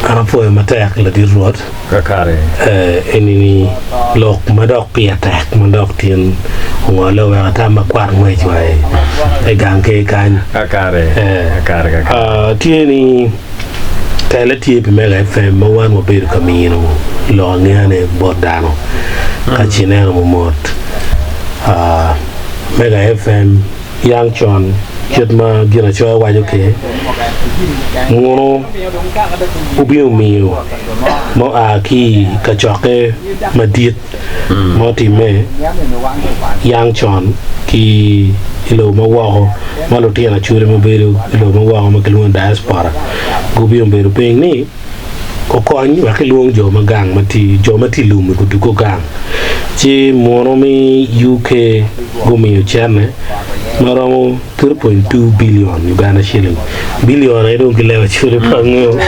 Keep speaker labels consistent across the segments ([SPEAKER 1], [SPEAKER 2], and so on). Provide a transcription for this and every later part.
[SPEAKER 1] ana foi matek la di Rwot
[SPEAKER 2] kakare
[SPEAKER 1] enini lok madok pia tek madok tien ngolo wa ta makwar ngwe jwae e gange kan
[SPEAKER 2] kakare
[SPEAKER 1] tieni tele tie pe mega fm mo wan mo bir kamino lo ngane bordano ka chinero mo mot mega fm yang chon kitma gira cho wajo ke ngono ubio mio mo aki ka choke madit mo time yang chon ki ilo mo waho mo lo tiana chure mo beru ilo mo waho mo kelun diaspora gubio beru peng ni ko kon wa kelun jo magang mati lum ko duko gang chi mono mi UK gumio chane Maramo 3.2 billion Uganda shilling. Billion I don't give chure pango.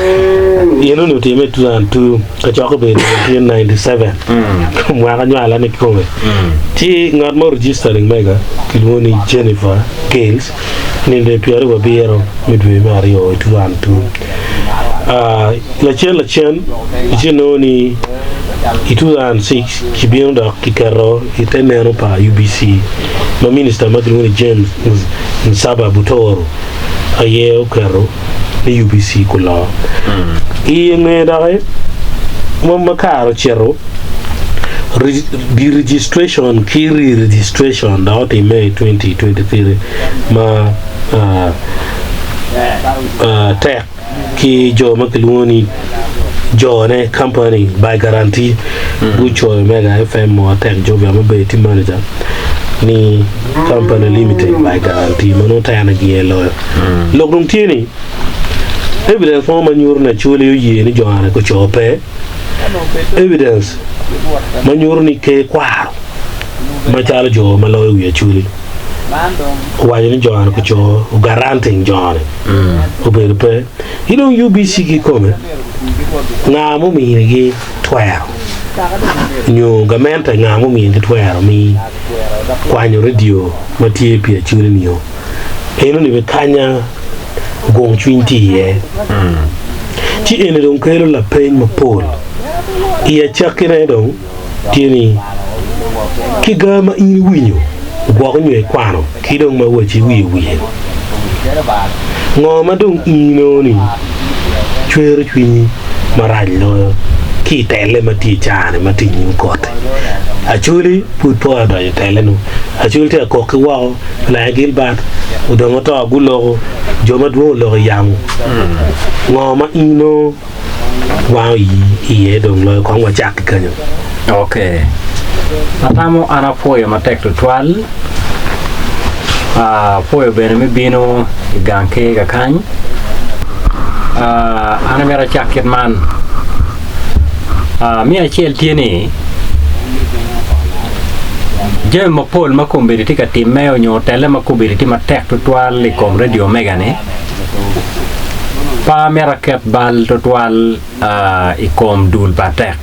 [SPEAKER 1] You know to me 2002 ka choko be 1997. Mwaka nyala ni kome. Ti ngat mo registering mega kiloni Jennifer Gales ni de piaro wa biero midwe Mario 2002. La chen ni 2006 kibiondo kikaro itenero pa UBC ma minister madruni James Nsaba Batoro aye okero ni UBC kula iye dare mo makaro chero registration kiri registration that in May 2023 ma tech ki jo makluni Jone company by guarantee which mega FM or Atek Jovia mobility manager ni company limited by guarantee mano tayana gielo logum tieni evidence for manure na chule yi ni joana ko Chope evidence manure ni ke kwaro machalo jo malo wi chule why ni joana ko cho guaranteeing joana obepe you know UBC ki come ngamu mi gi twero nyo gamenta ngamu mi gi twero mi kwanyo radio matie pia chule niyo eno ni bekanya gong chwinti ye ti ene don kelo la pen mo pol iya chakire don tieni kigama in winyo gwa nyo e kwano kidong ma wachi wi ngoma dong ino ni chwero chwinyi marallo ki tele mati chane mati nyukote Acholi put po da tele no Acholi te ko ki wa la gilbat udongo to gulo joma dwo lo yang ngoma ino wa yi dong lo ko wa jak kanyo
[SPEAKER 2] okay atamo ana foyo matek to twal foyo bene mi bino ganke ga kany ana mera chaket man mi achiel tieni jem mapol makombiri tika timeo nyotele makombiri tima tek to twal likom radio mega ne pa mera ket bal to twal ikom dul batek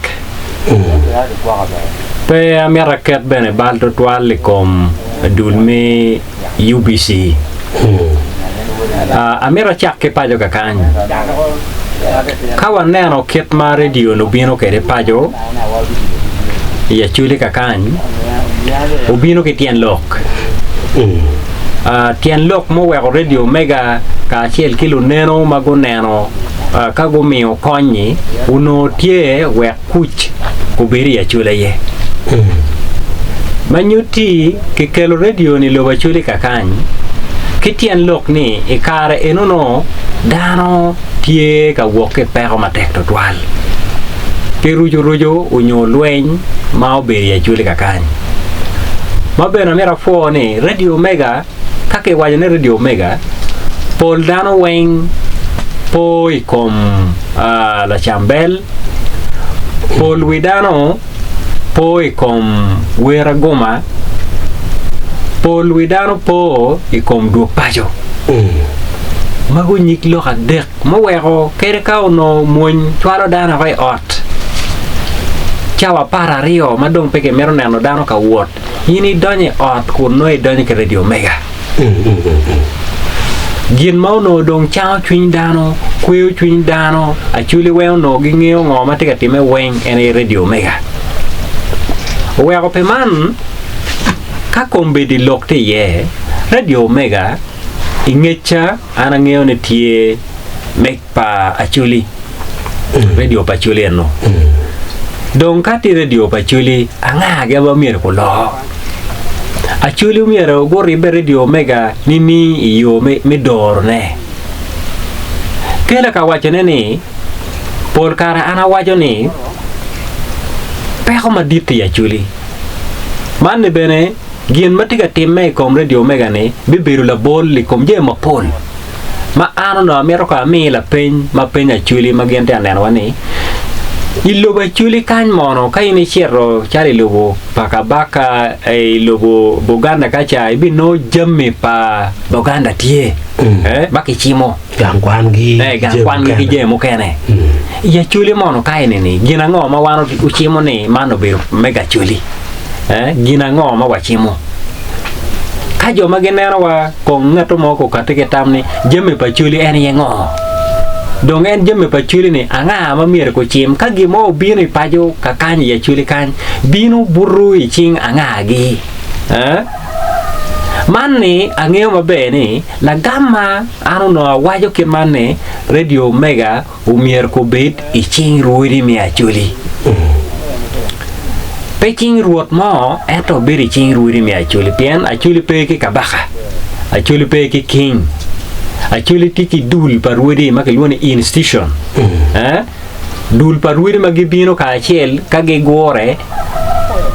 [SPEAKER 2] pe mera ket bene bal to twal likom dul me UBC amira chakke pajo ka kany kawa neno ket ma radio no bino kere pajo ya chule ka kany ubino ke tien lok tien lok mo we radio mega ka chiel kilo neno mago neno ka go mio konyi uno tie we kuch kubiri ya chule ye manyuti ke kelo radio ni lo chule ka kany kitien lok ni ikare enono dano tie ka woke pero matek to twal ke rujo unyo lweny ma oberi ya chule ka kany mabena mera fo ni radio mega kake waje ne radio mega pol dano weng po ikom la chambel pol widano po ikom wera goma Paul widano po ikom du pajo mago nyik lo adek mo wero kere ka ono mon twalo dana vai ot chawa para rio madong peke mero nano dano ka wot yini donye ot kun no donye ke radio mega gin mau no dong chao chwin dano kweo chwin dano Acholi weo no gingeo ngoma tika time weng ene radio mega weo pe man ka kombe di lokte ye radio mega ingecha ana ngeo ne tie mek pa Acholi radio pa Acholi no dong kati radio pa Acholi anga ga ba mir ko lo Acholi miero go ribe radio mega nini iyo me dor ne kela ka wachane ni por kara ana wajo ni peko maditi Acholi man bene gien matiga timme kom radio mega ne bibiru la bol li kom je ma pol ma ano no mero ka mi la pen ma pen Acholi ma gente anen wani illo ba Acholi kan mono kai ni chero chari lobo baka lobo Buganda kacha ibi no jamme pa Baganda tie baki chimo
[SPEAKER 1] gangwan gi
[SPEAKER 2] je mo kene ya Acholi mono kai ni gina ngo ma wano uchimo ni mano be mega Acholi gina ngo ma wachimo kajo magenero wa ko ngato moko katike tamni jamme pa Acholi en yengo dong en jamme pa Acholi ni anga ma mier ko chim ka gimo bino pajo ka kan ya Acholi kan bino buru I ching anga gi manni angeo mabe ni la gamma anu no wajo kin manni radio mega umier ko bet I ching ruiri mi Acholi Peking Rwot mo eto beri ching ruiri mi Acholi pian Acholi pe ki kabaka Acholi pe ki king Acholi tiki dul parwiri makelwoni institution dul parwiri magibino ka achel kage gore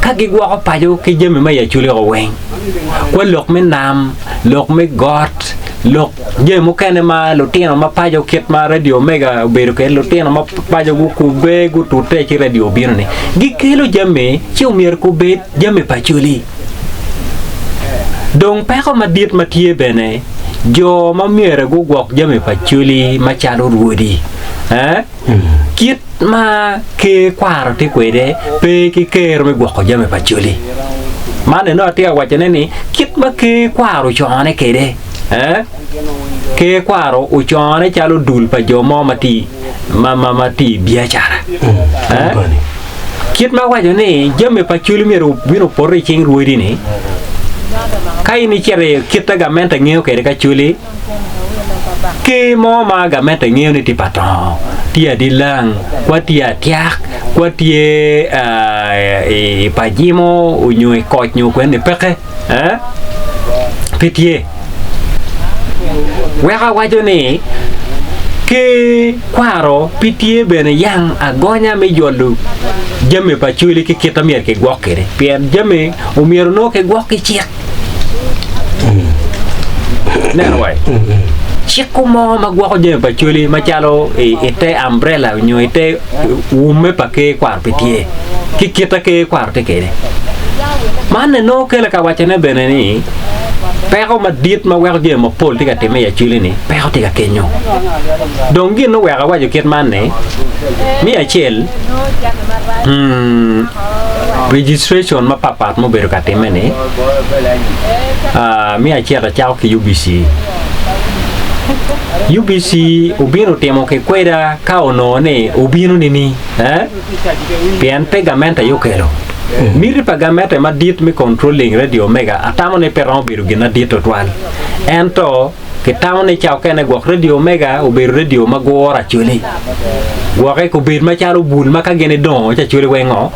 [SPEAKER 2] kage gwa pajo ke jeme ma Acholi go wen ko lok me nam lok me got lok jemo kene ma lotino ma pajo ket ma radio mega bero ke lotino ma pajo gu kube gu tute ci radio bino ne gi kelo jeme ci umier ko bet jeme pa Acholi dong pa ko madit matie bene jo ma miere go gok jame pa Acholi ma chalo ruodi kit ma ke kwaro te kwede pe ki ker me gok jame pa Acholi mane no atia wachane ni kit ma ke kwaro chone kede ke kwaro uchone chalo dul pa jo mo mati mati biachara kit ma wachane jame pa Acholi miero bino porre ching ruodi ni kai ni chere kita gamenta ngeo kere ka Acholi ke mo ma gamenta ngeo ni tipato tia dilang kwa tia tiak kwa tie pajimo unyo koch nyo kwende peke pitie weka wajo ni ke kwaro pitie bene yang agonya me yolu jame pa Acholi ke kita mier ke gwokere pian jame umier no ke gwoki chiek neno way chikumo magwako jeme pa Acholi machalo ite umbrella nyo ite ume pa ke kwar pitie kikita ke kwar te kede mane no kele ka wachane bene ni pero madit ma wako jeme pol tika time Acholi ni pero tika kenyo dongi no wako wajo ket mane mi achel registration ma papat mo beru ka time ni mi achel chao ki UBC ubino temo ke kweda kaono ne ubino nini pian pegamenta yokelo miri pegamenta ma dit mi controlling radio mega atamo ne peron biru gina dit total ento ke tamo ne chao kene gok radio mega ubiru radio magora Acholi gwake ko bir ma chalo bul ma ka gene don cha Acholi wengo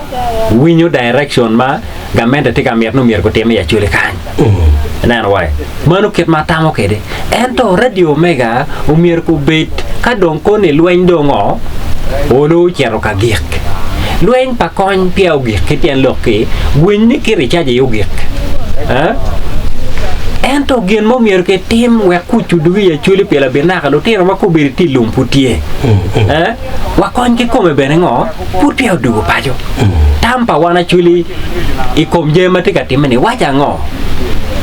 [SPEAKER 2] winyo direction ma gamenta tika mier no mier ko teme Acholi kan nan way manu ket matamo kede ento radio mega umier ko bet ka don ko ne lwen dongo olo chero ka gik lwen pa kon pia gik ketien loke win ni kiri chaje yo gik ento gen mo mier ke tim we kuchu duwi Acholi pela benaka lo tiro ma ko beriti lumputie wa kon ke come bene ngo put pia dugo pajo tampa wana Acholi ikom je matika timene wacha ngo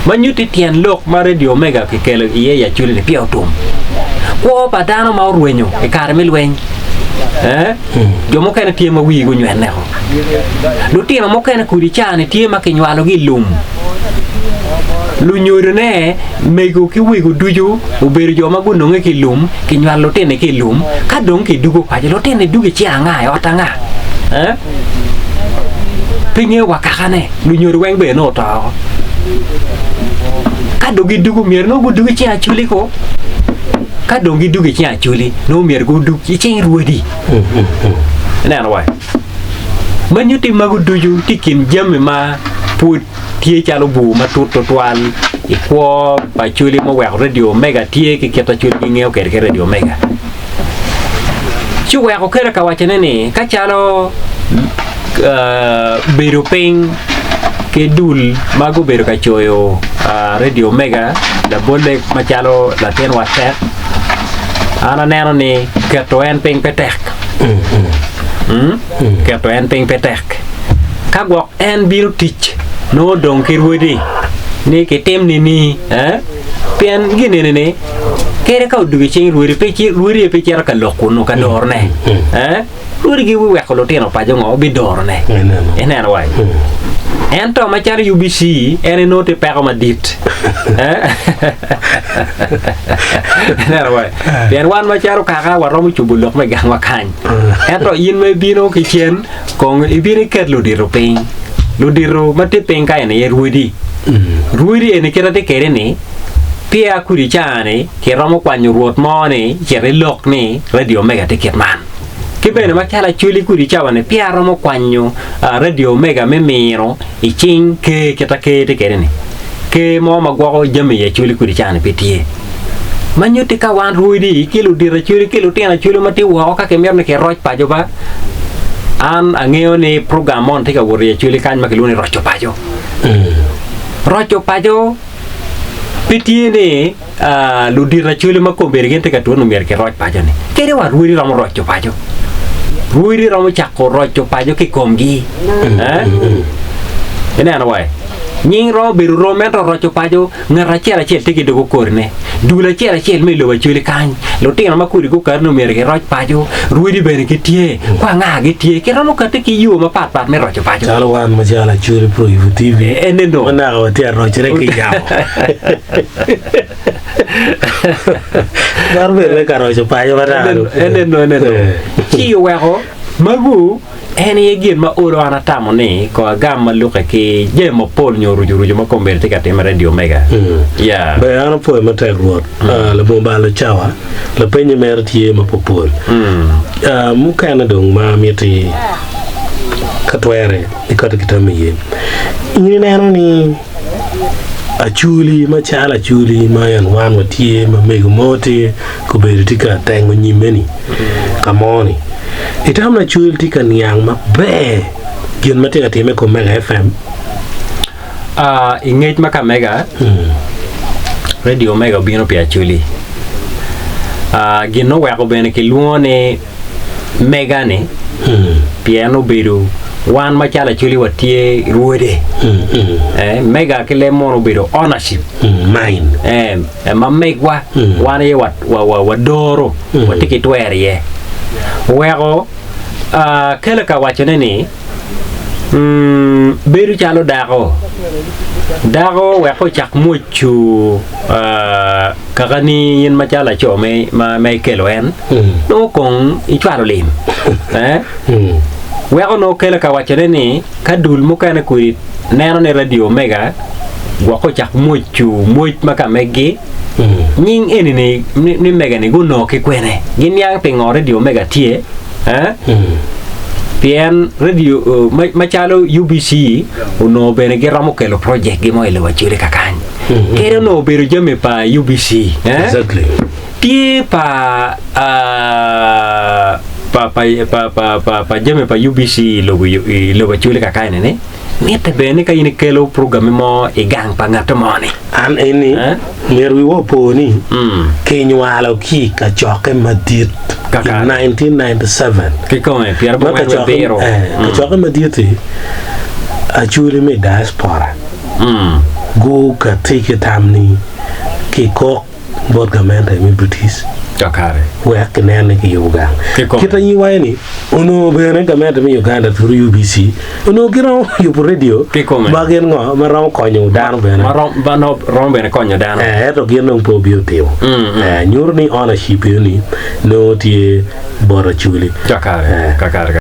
[SPEAKER 2] manyuti tien lok ma radio mega ke kelo iye Acholi ne pia tum ko padano ma ruenyo e karme lwen jomo kana tie ma wi go nywene ho lu tie ma mo kana kudi chane tie ma ke nywalo gi lum lu nyoro ne mego ki wigo duju uberu joma gunonge ki lum ki nywalo tene ki lum ka dong ki dugo paje lo tene duge chi anga e otanga pinge wakakane lu nyoro weng be no to ka dogi dugo mier no gudu chi Acholi ko ka dongi duge chi Acholi no mier gudu chi ruodi nè rồi mình như tìm mà cái đôi chú tikin jam mà put tie chalo bu mà tụt toan qua bài chơi mà quẹo radio mega tie cái kia ta chơi nghe cái radio mega chú quẹo cái là cái chuyện này nè cái chalo beru ping cái dul mà go beru cái chơi radio mega da boleh mà chalo là tiền WhatsApp anh nè nè cái toan ping petek cái tụi anh ping petek các work and build teach no dong kirwedi ni cái tem ni pen gini ni kere kau dugi ching ruiri pe chera ka lokuno ka dor ne ruiri gi wi ko loteno pa jongo bi dor ne enen wai ento ma char UBC ene note pa ma dit enen wai ben wan ma charo kaka waromu chubulok me gangwa kan ento yin me bino ki chen kong ibini ket lo diro ping lo diro mate ping ka ene ruiri ene kera te kere ni pia kuri chane ke romo kwanyo Rwot mo ni jere lok ni radio mega ticket man ke bene ma kala chuli kuri chawane pia romo kwanyo radio mega me miro I ching ke kita ke te kere ni ke mo ma gwo jame ye chuli kuri chane petie manyo te ka wan ruidi kilo dira chuli kilo tena chuli mati wa ka ke merne ke roj pa jo ba an angeo ni program mon te ka wori chuli kan ma ke luni rocho pa jo rocho pa jo Piti ni ludi raculi ma ko bergen te katuan numer ke roj pajo ni kere wa ruiri ramu rojo pajo ruiri ramu chako rojo pajo ke komgi ini ana wai nying ro beru ro metro rojo pajo ngara chela chel te ke dogo korne dula chela chel me lo bachuli kan lo tinga ma kuri ko kar numer ke roj pajo ruiri bene ke tie kwa nga ge tie ke ramu kate ki yu ma pat me rojo pajo
[SPEAKER 1] chalo wan ma jala churi pro TV
[SPEAKER 2] enendo
[SPEAKER 1] na ko tie rojo re ki yawo Barbe le caro yo pa yo bara.
[SPEAKER 2] Enendo. Chi yo wego magu eni egin ma oro ana tamo ni ko gamma luka ki je mo pol nyoru juru ma konverte ka tema radio mega. Yeah.
[SPEAKER 1] Ba ana po ma tek Rwot. Le bomba le chawa. Le penye mer tie ma popol. Mu kana dong ma mieti katwere ikata kitamiye. Ini neno ni Acholi ma chala Acholi ma yan wan watie ma mego moti ko be tika tango nyimeni kamoni itam na Acholi tika niang ma be gin ma tika time ko Mega FM
[SPEAKER 2] ingej ma ka Mega radio Mega bino pi Acholi gin no wa ko bene ke luone Mega ne piano biru wan ma chala Acholi watie ruode Mega kile mono biro ownership
[SPEAKER 1] mine
[SPEAKER 2] ma megwa wan ye wa doro watiki twere ye wego kele ka wachone ni beru chalo dago weko chak muchu kakani yin ma chala cho me kelo en no kong ichwaro lim wego no kele ka wachone ni kadul mukane kuit neno ne radio Mega wako chak much maka megi nying eni ni Mega ni guno ki kwene gin yang pingo radio Mega tie pien radio machalo UBC uno bene geramo kelo project gi moile wachire kakany kero no bero jame pa UBC
[SPEAKER 1] exactly
[SPEAKER 2] tie pa jame pa UBC lo wachule kakany ne Nete bene ka ini kelo program mo igang pangatomoni.
[SPEAKER 1] An ini merwi wopo ni kenywa ki ka choke madit in 1997.
[SPEAKER 2] Ke come Pierre Bagwere vero.
[SPEAKER 1] Ka choke madit Acholi me diaspora. Go ka take tamni ki ko board government mi British
[SPEAKER 2] Jakare.
[SPEAKER 1] we aknene ki Uganda kita yi wayni ono bene government mi Uganda through UBC ono giro yu radio bagen ngo maram konyo dan bene
[SPEAKER 2] maram bene konyo dan
[SPEAKER 1] to gino po bioteo nyurni ownership ni no tie bora chuli
[SPEAKER 2] Jakare kakare